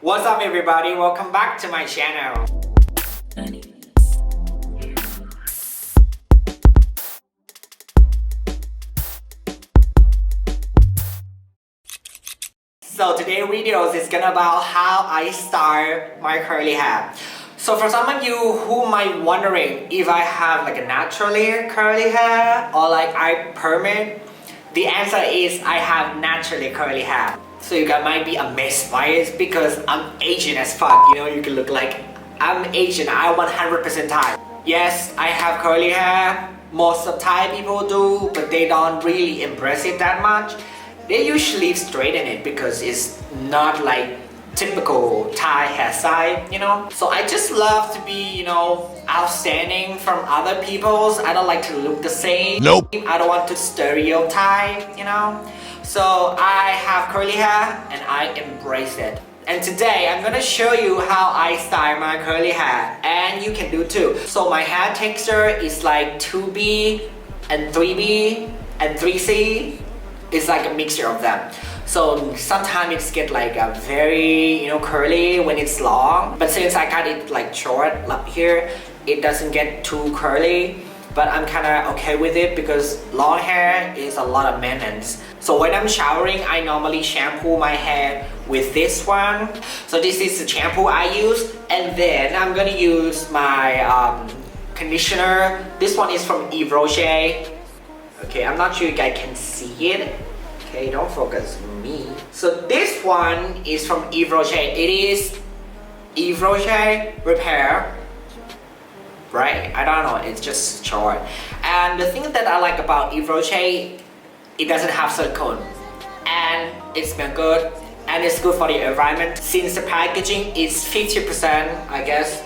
What's up everybody, welcome back to my channel. So today's video is gonna about how I style my curly hair. So for some of you who might wondering if I have like a naturally curly hair or like I perm it, the answer is I have naturally curly hair. So you guys might be amazed by it because I'm Asian as fuck. You know, you can look like I'm Asian. I 100% Thai. Yes, I have curly hair. Most of Thai people do, but they don't really embrace it that much. They usually straighten it because it's not like typical Thai hairstyle, you know. So I just love to be, you know, outstanding from other people's. I don't like to look the same. Nope. I don't want to stereotype, you know. So I have curly hair and I embrace it. And today I'm gonna show you how I style my curly hair, and you can do too. So my hair texture is like 2B and 3B and 3C. It's like a mixture of them. So sometimes it's get like a very, you know, curly when it's long. But since I got it like short up here, it doesn't get too curly. But I'm kind of okay with it because long hair is a lot of maintenance. So when I'm showering, I normally shampoo my hair with this one. So this is the shampoo I use. And then I'm gonna use my conditioner. This one is from Yves Rocher. Okay, I'm not sure you guys can see it. Okay, don't focus on me. So this one is from Yves Rocher. It is Yves Rocher Repair. Right? I don't know, it's just short. And the thing that I like about Yves Rocher, it doesn't have silicone. And it smells good. And it's good for the environment. Since the packaging is 50%, I guess.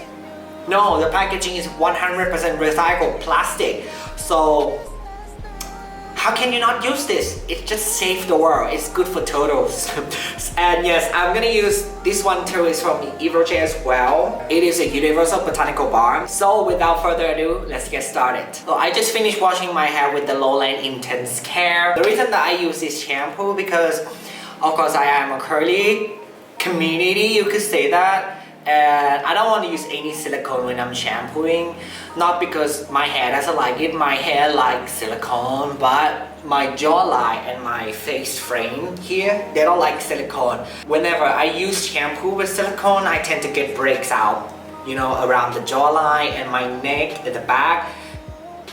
No, the packaging is 100% recycled plastic. So how can you not use this? It just saves the world. It's good for turtles. And yes, I'm gonna use this one too. It's from Yves Rocher as well. It is a universal botanical balm. So without further ado, let's get started. So I just finished washing my hair with the Lolane Intense Care. The reason that I use this shampoo because of course I am a curly community, you could say that. And I don't want to use any silicone when I'm shampooing. Not because my hair doesn't like it, my hair likes silicone, but my jawline and my face frame here, they don't like silicone. Whenever I use shampoo with silicone, I tend to get breaks out, you know, around the jawline and my neck at the back.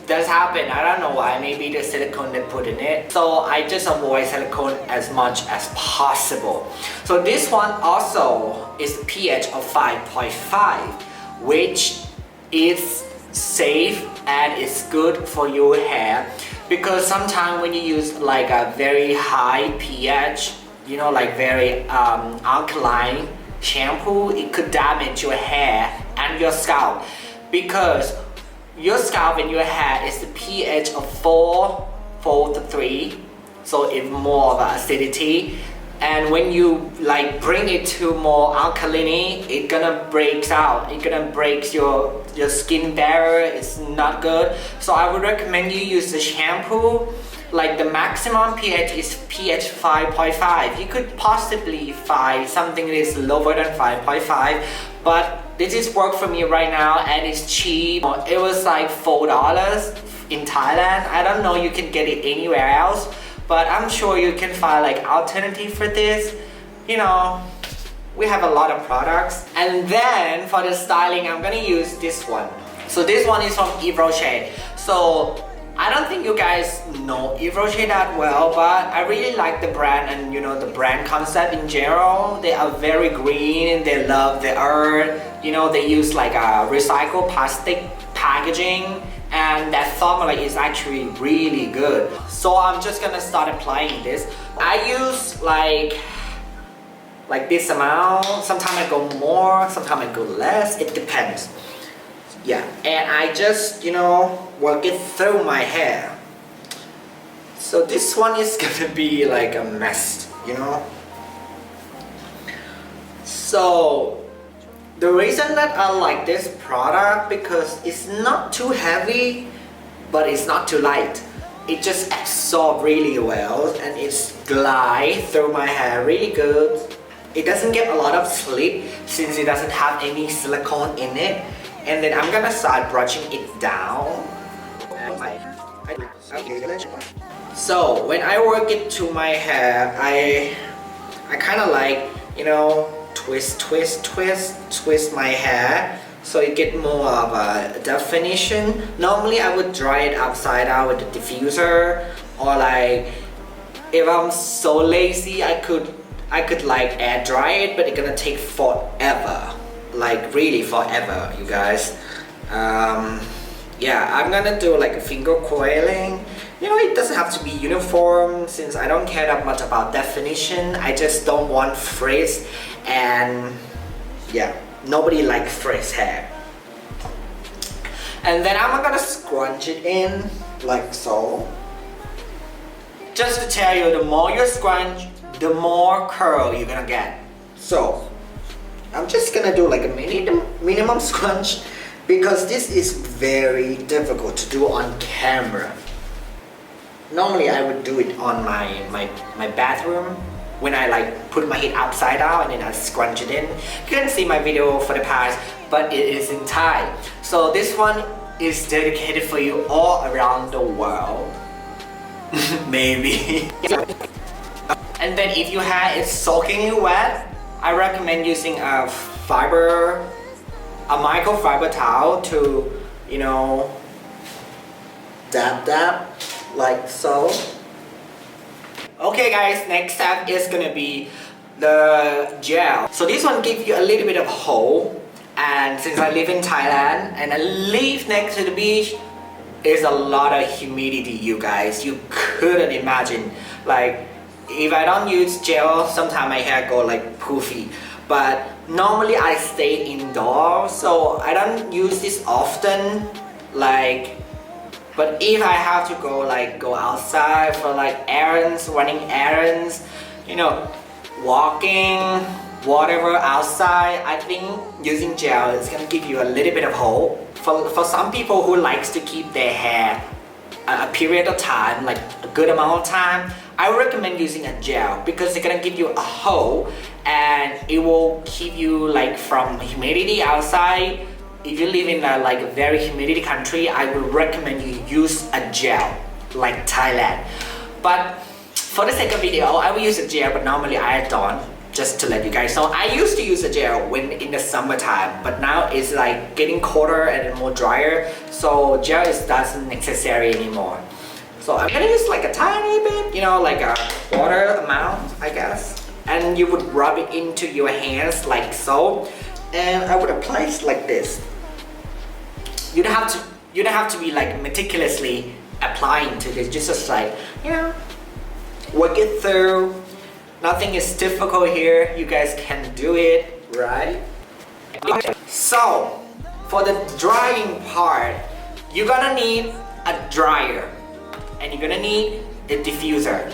That's happened, I don't know why, maybe the silicone they put in it. So I just avoid silicone as much as possible. So this one also is a pH of 5.5, which is safe and it's good for your hair. Because sometimes when you use like a very high pH, you know, like very alkaline shampoo, it could damage your hair and your scalp. Because your scalp and your hair is the pH of 4 to 3, so it's more of acidity. And when you like bring it to more alkalinity, it gonna breaks out. It gonna breaks your skin barrier. It's not good. So I would recommend you use the shampoo. Like the maximum pH is pH 5.5. You could possibly find something that is lower than 5.5, but this is work for me right now and it's cheap. It was like $4 in Thailand. I don't know you can get it anywhere else, but I'm sure you can find like alternative for this. You know, we have a lot of products. And then for the styling, I'm gonna use this one. So this one is from Yves Rocher. So I don't think you guys know Yves Rocher that well, but I really like the brand and you know the brand concept in general. They are very green, they love the earth. You know, they use like a recycled plastic packaging, and that formula is actually really good. So I'm just gonna start applying this. I use like this amount. Sometimes I go more, sometimes I go less. It depends. Yeah, and I just, you know, work it through my hair. So this one is gonna be like a mess, you know. So the reason that I like this product because it's not too heavy, but it's not too light. It just absorbs really well and it's glide through my hair really good. it doesn't get a lot of slip since it doesn't have any silicone in it. And then I'm gonna start brushing it down. So when I work it to my hair, I kind of like, you know, twist my hair so it get more of a definition. Normally I would dry it upside down with the diffuser, or like if I'm so lazy I could like air dry it, but it's gonna take forever, like really forever, you guys. Yeah, I'm gonna do like a finger coiling. You know, it doesn't have to be uniform since I don't care that much about definition. I just don't want frizz, and yeah, nobody likes frizz hair. And then I'm gonna scrunch it in like so. Just to tell you, the more you scrunch, the more curl you're gonna get. So I'm just gonna do like a minimum scrunch because this is very difficult to do on camera. Normally I would do it on my bathroom when I like put my head upside down and then I scrunch it in. You can see my video for the past, but it is in Thai. So this one is dedicated for you all around the world. Maybe. And then if your hair is soakingly wet, I recommend using a microfiber towel to, you know, dab like so. Okay guys, next step is gonna be the gel. So this one gives you a little bit of hole, and since I live in Thailand and I live next to the beach, there's a lot of humidity, you guys. You couldn't imagine. Like if I don't use gel, sometimes my hair go like poofy. But normally I stay indoors, so I don't use this often. Like, but if I have to go outside for like errands, running errands, you know, walking, whatever outside, I think using gel is gonna give you a little bit of hope. For some people who likes to keep their hair a period of time, like a good amount of time, I recommend using a gel because it's gonna give you a hole and it will keep you like from humidity outside. If you live in a very humidity country, I would recommend you use a gel like Thailand. But for the sake of video, I will use a gel, but normally I don't. Just to let you guys know, I used to use a gel when in the summertime, but now it's like getting colder and more drier, so gel doesn't necessary anymore. So I'm gonna use like a tiny bit, you know, like a quarter amount, I guess. And you would rub it into your hands like so, and I would apply it like this. You don't have to be like meticulously applying to this. Just like, you know, work it through. Nothing is difficult here. You guys can do it, right? So for the drying part, you're gonna need a dryer and you're gonna need a diffuser.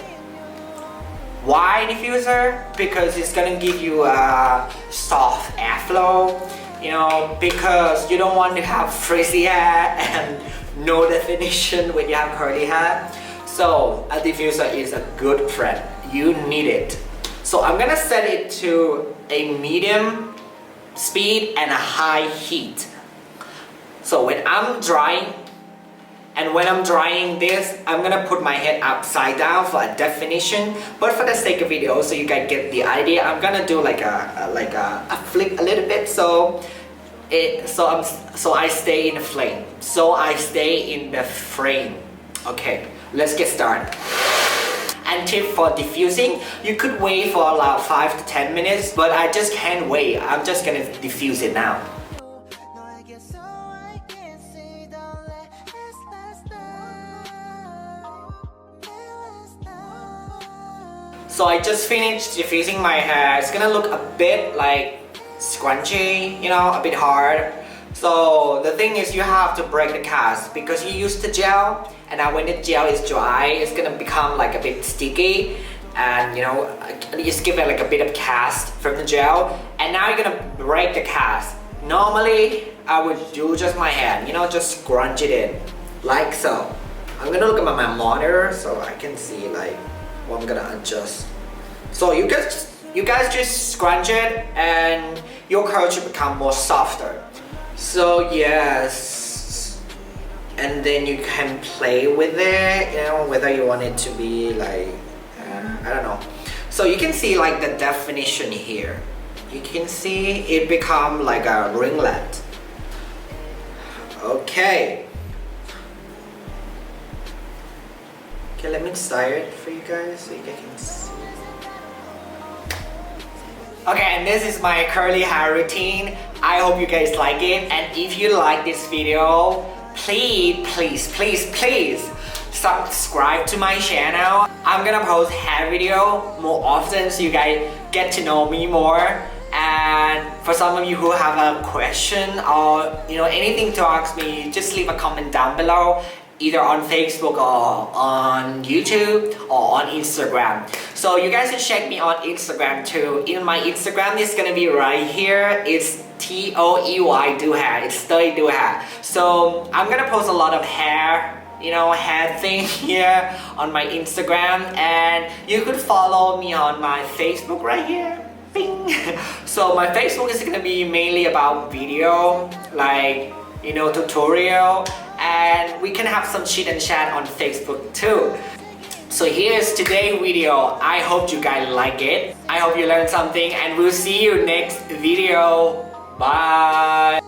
Why diffuser? Because it's gonna give you a soft airflow, you know, because you don't want to have frizzy hair and no definition when you have curly hair. So a diffuser is a good friend. You need it. So I'm gonna set it to a medium speed and a high heat. So when I'm drying this, I'm gonna put my head upside down for a definition. But for the sake of video, so you guys get the idea, I'm gonna do like a flip a little bit. So I stay in the flame. So I stay in the frame. Okay, let's get started. And tip for diffusing, you could wait for about 5 to 10 minutes, but I just can't wait. I'm just gonna diffuse it now. So I just finished diffusing my hair. It's gonna look a bit like scrunchy, you know, a bit hard. So the thing is you have to break the cast because you use the gel, and now when the gel is dry, it's gonna become like a bit sticky, and you know, just give it like a bit of cast from the gel, and now you're gonna break the cast. Normally I would do just my hand, you know, just scrunch it in like so. I'm gonna look at my monitor so I can see like what I'm gonna adjust. So you you guys just scrunch it and your curl should become more softer. So yes, and then you can play with it, you know, whether you want it to be like I don't know. So you can see like the definition here. You can see it become like a ringlet. Okay. Okay, let me style it for you guys so you guys can see. Okay, and this is my curly hair routine. I hope you guys like it, and if you like this video, please subscribe to my channel. I'm gonna post hair video more often so you guys get to know me more. And for some of you who have a question or anything to ask me, just leave a comment down below, either on Facebook or on YouTube or on Instagram. So you guys can check me on Instagram too. In my Instagram is gonna be right here. It's ToeyDoHair. It's ToeyDoHair. So I'm gonna post a lot of hair, hair thing here on my Instagram, and you could follow me on my Facebook right here. Bing. So my Facebook is gonna be mainly about video, like tutorial, and we can have some chit and chat on Facebook too. So here's today's video. I hope you guys like it. I hope you learned something, and we'll see you next video. Bye.